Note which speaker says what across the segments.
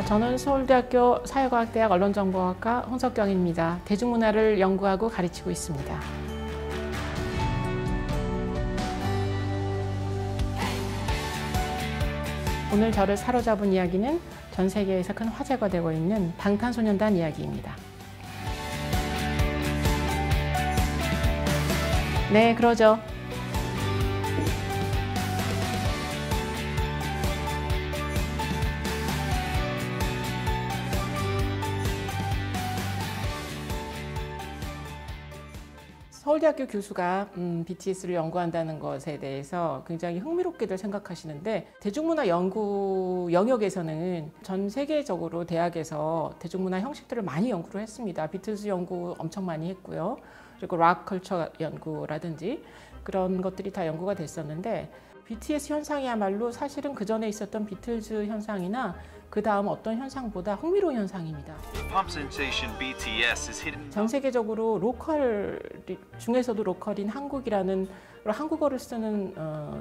Speaker 1: 저는 서울대학교 사회과학대학 언론정보학과 홍석경입니다. 대중문화를 연구하고 가르치고 있습니다. 오늘 저를 사로잡은 이야기는 전 세계에서 큰 화제가 되고 있는 방탄소년단 이야기입니다. 네, 그러죠. 서울대학교 교수가 BTS를 연구한다는 것에 대해서 굉장히 흥미롭게들 생각하시는데, 대중문화 연구 영역에서는 전 세계적으로 대학에서 대중문화 형식들을 많이 연구를 했습니다. 비틀즈 연구 엄청 많이 했고요. 그리고 락 컬처 연구라든지 그런 것들이 다 연구가 됐었는데, BTS 현상이야말로 사실은그 전에 있었던 비틀즈 현상이나 그 다음 어떤 현상보다 흥미로운 현상입니다. 전 세계적으로 로컬 중에서도 로컬인 한국이라는 한국어를 쓰는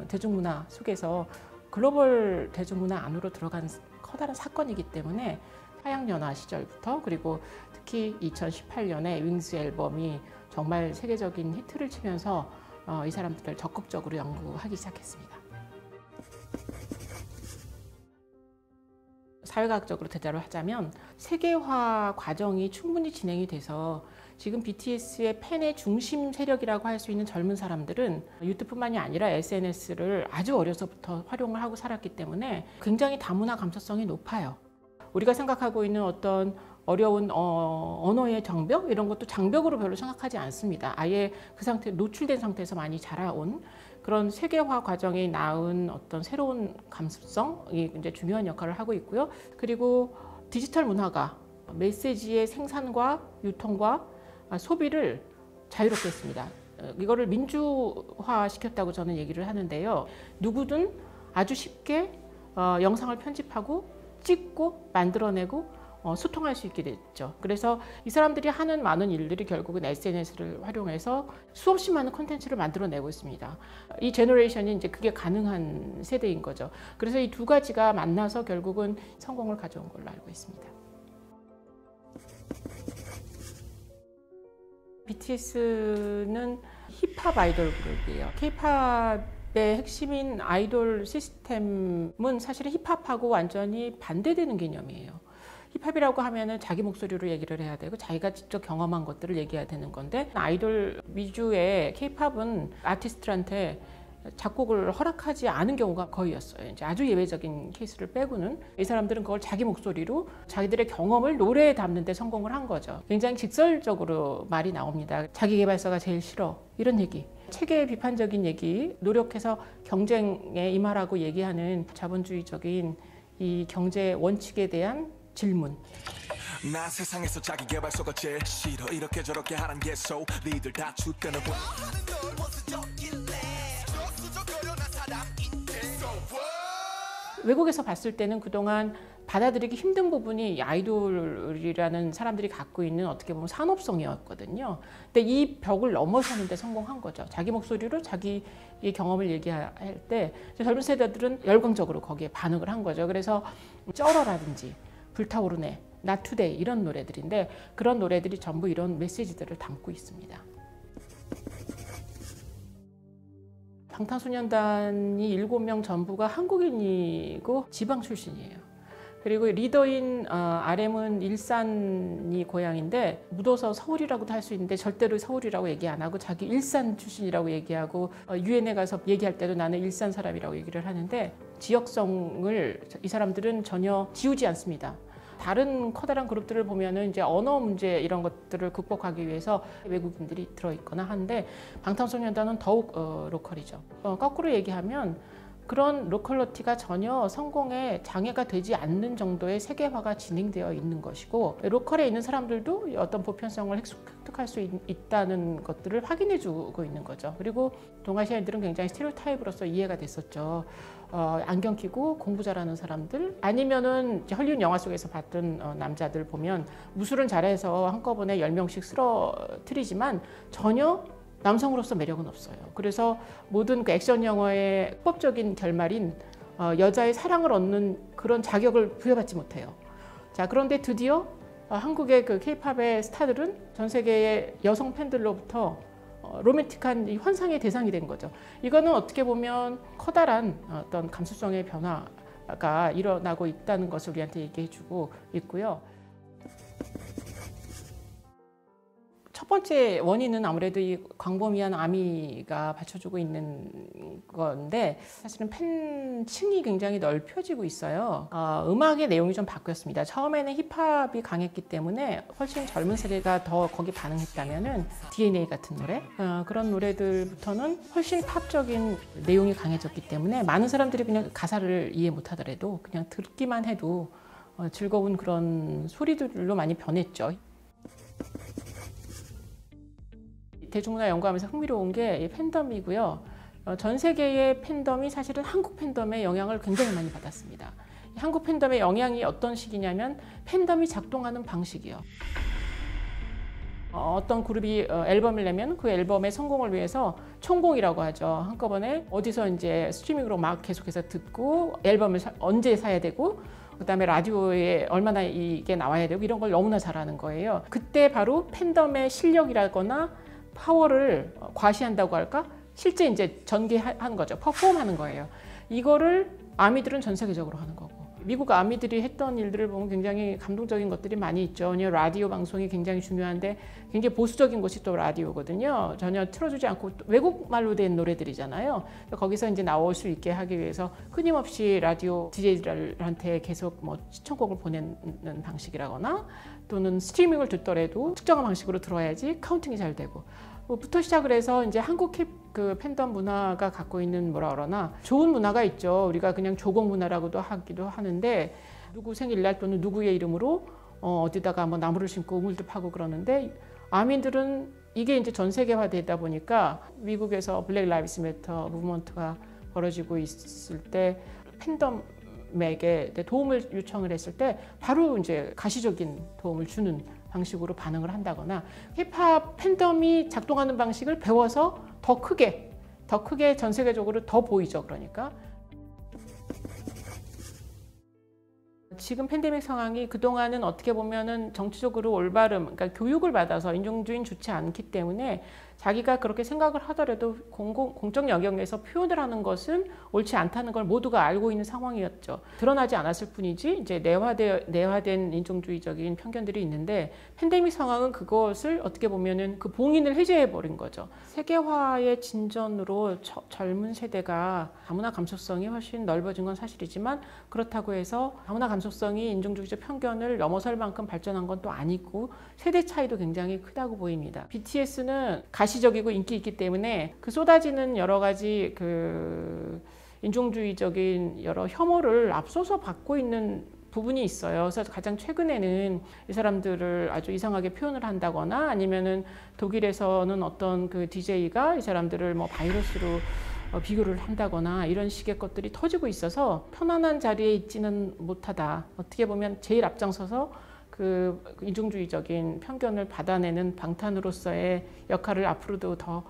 Speaker 1: 대중문화 속에서 글로벌 대중문화 안으로 들어간 커다란 사건이기 때문에 화양연화 시절부터, 그리고 특히 2018년에 윙스 앨범이 정말 세계적인 히트를 치면서 이 사람들을 적극적으로 연구하기 시작했습니다. 사회과학적으로 대답을 하자면, 세계화 과정이 충분히 진행이 돼서 지금 BTS의 팬의 중심 세력이라고 할 수 있는 젊은 사람들은 유튜브뿐만이 아니라 SNS를 아주 어려서부터 활용을 하고 살았기 때문에 굉장히 다문화 감수성이 높아요. 우리가 생각하고 있는 어떤 어려운 언어의 장벽, 이런 것도 장벽으로 별로 생각하지 않습니다. 아예 그 상태에 노출된 상태에서 많이 자라온 그런 세계화 과정이 낳은 어떤 새로운 감수성이 이제 중요한 역할을 하고 있고요. 그리고 디지털 문화가 메시지의 생산과 유통과 소비를 자유롭게 했습니다. 이거를 민주화 시켰다고 저는 얘기를 하는데요. 누구든 아주 쉽게 영상을 편집하고 찍고 만들어내고 소통할 수 있게 됐죠. 그래서 이 사람들이 하는 많은 일들이 결국은 SNS를 활용해서 수없이 많은 콘텐츠를 만들어내고 있습니다. 이 제너레이션이 이제 그게 가능한 세대인 거죠. 그래서 이 두 가지가 만나서 결국은 성공을 가져온 걸로 알고 있습니다. BTS는 힙합 아이돌 그룹이에요. K-팝의 핵심인 아이돌 시스템은 사실은 힙합하고 완전히 반대되는 개념이에요. 힙합이라고 하면은 자기 목소리로 얘기를 해야 되고 자기가 직접 경험한 것들을 얘기해야 되는 건데, 아이돌 위주의 K-팝은 아티스트한테 작곡을 허락하지 않은 경우가 거의였어요. 이제 아주 예외적인 케이스를 빼고는 이 사람들은 그걸 자기 목소리로 자기들의 경험을 노래에 담는 데 성공을 한 거죠. 굉장히 직설적으로 말이 나옵니다. 자기 개발서가 제일 싫어, 이런 얘기. 체계 비판적인 얘기, 노력해서 경쟁에 임하라고 얘기하는 자본주의적인 이 경제 원칙에 대한 질문.
Speaker 2: 난 세상에서 자기 개발서가 제일 싫어, 이렇게 저렇게 하란 게 so 니들 다 죽거나
Speaker 1: 외국에서 봤을 때는 그동안 받아들이기 힘든 부분이 아이돌이라는 사람들이 갖고 있는 어떻게 보면 산업성이었거든요. 근데 이 벽을 넘어서는 데 성공한 거죠. 자기 목소리로 자기의 경험을 얘기할 때 젊은 세대들은 열광적으로 거기에 반응을 한 거죠. 그래서 쩔어라든지 불타오르네, Not Today, 이런 노래들인데, 그런 노래들이 전부 이런 메시지들을 담고 있습니다. 방탄소년단이 7명 전부가 한국인이고 지방 출신이에요. 그리고 리더인 RM은 일산이 고향인데, 묻어서 서울이라고도 할 수 있는데 절대로 서울이라고 얘기 안 하고 자기 일산 출신이라고 얘기하고, 유엔에 가서 얘기할 때도 나는 일산 사람이라고 얘기를 하는데, 지역성을 이 사람들은 전혀 지우지 않습니다. 다른 커다란 그룹들을 보면은 이제 언어 문제 이런 것들을 극복하기 위해서 외국인들이 들어있거나 하는데, 방탄소년단은 더욱 로컬이죠. 거꾸로 얘기하면 그런 로컬러티가 전혀 성공에 장애가 되지 않는 정도의 세계화가 진행되어 있는 것이고, 로컬에 있는 사람들도 어떤 보편성을 획득할 수 있다는 것들을 확인해 주고 있는 거죠. 그리고 동아시아인들은 굉장히 스테레오타입으로서 이해가 됐었죠. 안경 끼고 공부 잘하는 사람들, 아니면은 헐리우드 영화 속에서 봤던 남자들 보면 무술은 잘해서 한꺼번에 10명씩 쓰러뜨리지만 전혀 남성으로서 매력은 없어요. 그래서 모든 그 액션 영화의 합법적인 결말인 여자의 사랑을 얻는 그런 자격을 부여받지 못해요. 자, 그런데 드디어 한국의 그 K-팝의 스타들은 전 세계의 여성 팬들로부터 로맨틱한 이 환상의 대상이 된 거죠. 이거는 어떻게 보면 커다란 어떤 감수성의 변화가 일어나고 있다는 것을 우리한테 얘기해주고 있고요. 첫 번째 원인은 아무래도 이 광범위한 아미가 받쳐주고 있는 건데, 사실은 팬층이 굉장히 넓혀지고 있어요. 음악의 내용이 좀 바뀌었습니다. 처음에는 힙합이 강했기 때문에 훨씬 젊은 세대가 더 거기 반응했다면은 DNA 같은 노래, 그런 노래들부터는 훨씬 팝적인 내용이 강해졌기 때문에 많은 사람들이 그냥 가사를 이해 못하더라도 그냥 듣기만 해도 즐거운 그런 소리들로 많이 변했죠. 대중문화 연구하면서 흥미로운 게 이 팬덤이고요. 전 세계의 팬덤이 사실은 한국 팬덤의 영향을 굉장히 많이 받았습니다. 한국 팬덤의 영향이 어떤 식이냐면 팬덤이 작동하는 방식이요. 어떤 그룹이 앨범을 내면 그 앨범의 성공을 위해서 총공이라고 하죠. 한꺼번에 어디서 이제 스트리밍으로 막 계속해서 듣고 앨범을 언제 사야 되고 그다음에 라디오에 얼마나 이게 나와야 되고 이런 걸 너무나 잘하는 거예요. 그때 바로 팬덤의 실력이라거나 파워를 과시한다고 할까? 실제 이제 전개하는 거죠. 퍼폼하는 거예요. 이거를 아미들은 전 세계적으로 하는 거고. 미국 아미들이 했던 일들을 보면 굉장히 감동적인 것들이 많이 있죠. 라디오 방송이 굉장히 중요한데 굉장히 보수적인 것이 또 라디오거든요. 전혀 틀어주지 않고 외국말로 된 노래들이잖아요. 거기서 이제 나올 수 있게 하기 위해서 끊임없이 라디오 DJ들한테 계속 뭐 시청곡을 보내는 방식이라거나 또는 스트리밍을 듣더라도 특정한 방식으로 들어야지 카운팅이 잘 되고 부터 시작을 해서 이제 한국 그 팬덤 문화가 갖고 있는 뭐라 그러나 좋은 문화가 있죠. 우리가 그냥 조공 문화라고도 하기도 하는데 누구 생일날 또는 누구의 이름으로 어디다가 뭐 나무를 심고 우물도 파고 그러는데 아민들은 이게 이제 전 세계화되다 보니까 미국에서 블랙 라이브스 매터 무브먼트가 벌어지고 있을 때 팬덤에게 도움을 요청을 했을 때 바로 이제 가시적인 도움을 주는 방식으로 반응을 한다거나 힙합 팬덤이 작동하는 방식을 배워서 더 크게 전 세계적으로 더 보이죠. 그러니까 지금 팬데믹 상황이 그동안은 어떻게 보면은 정치적으로 올바름, 그러니까 교육을 받아서 인종주의는 좋지 않기 때문에 자기가 그렇게 생각을 하더라도 공적 영역에서 표현을 하는 것은 옳지 않다는 걸 모두가 알고 있는 상황이었죠. 드러나지 않았을 뿐이지 이제 내화된 인종주의적인 편견들이 있는데 팬데믹 상황은 그것을 어떻게 보면은 그 봉인을 해제해 버린 거죠. 세계화의 진전으로 젊은 세대가 다문화 감수성이 훨씬 넓어진 건 사실이지만 그렇다고 해서 다문화 감수성이 인종주의적 편견을 넘어설 만큼 발전한 건 또 아니고 세대 차이도 굉장히 크다고 보입니다. BTS는 가시적이고 인기 있기 때문에 그 쏟아지는 여러 가지 그 인종주의적인 여러 혐오를 앞서서 받고 있는 부분이 있어요. 그래서 가장 최근에는 이 사람들을 아주 이상하게 표현을 한다거나 아니면은 독일에서는 어떤 그 DJ가 이 사람들을 뭐 바이러스로 비교를 한다거나 이런 식의 것들이 터지고 있어서 편안한 자리에 있지는 못하다. 어떻게 보면 제일 앞장서서 그 인종주의적인 편견을 받아내는 방탄으로서의 역할을 앞으로도 더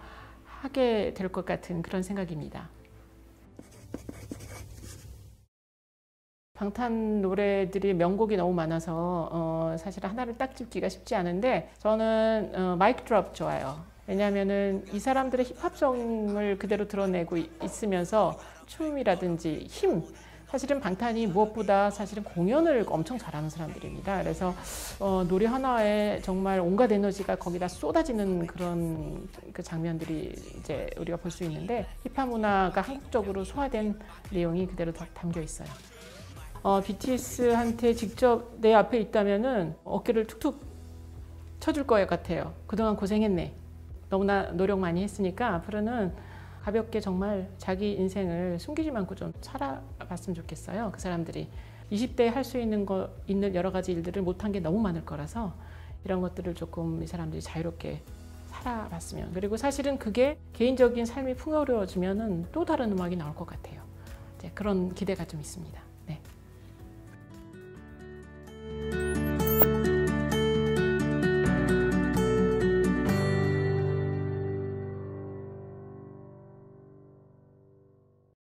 Speaker 1: 하게 될 것 같은 그런 생각입니다. 방탄 노래들이 명곡이 너무 많아서 사실 하나를 딱 짚기가 쉽지 않은데 저는 마이크 드롭 좋아요. 왜냐하면은 이 사람들의 힙합성을 그대로 드러내고 있으면서 춤이라든지 힘, 사실은 방탄이 무엇보다 사실은 공연을 엄청 잘하는 사람들입니다. 그래서 노래 하나에 정말 온갖 에너지가 거기다 쏟아지는 그런 그 장면들이 이제 우리가 볼 수 있는데 힙합 문화가 한국적으로 소화된 내용이 그대로 담겨 있어요. BTS한테 직접 내 앞에 있다면은 어깨를 툭툭 쳐줄 것 같아요. 그동안 고생했네. 너무나 노력 많이 했으니까 앞으로는 가볍게 정말 자기 인생을 숨기지 않고 좀 살아봤으면 좋겠어요. 그 사람들이 20대에 할 수 있는 여러 가지 일들을 못한 게 너무 많을 거라서 이런 것들을 조금 이 사람들이 자유롭게 살아봤으면, 그리고 사실은 그게 개인적인 삶이 풍요로워지면은 또 다른 음악이 나올 것 같아요. 이제 그런 기대가 좀 있습니다.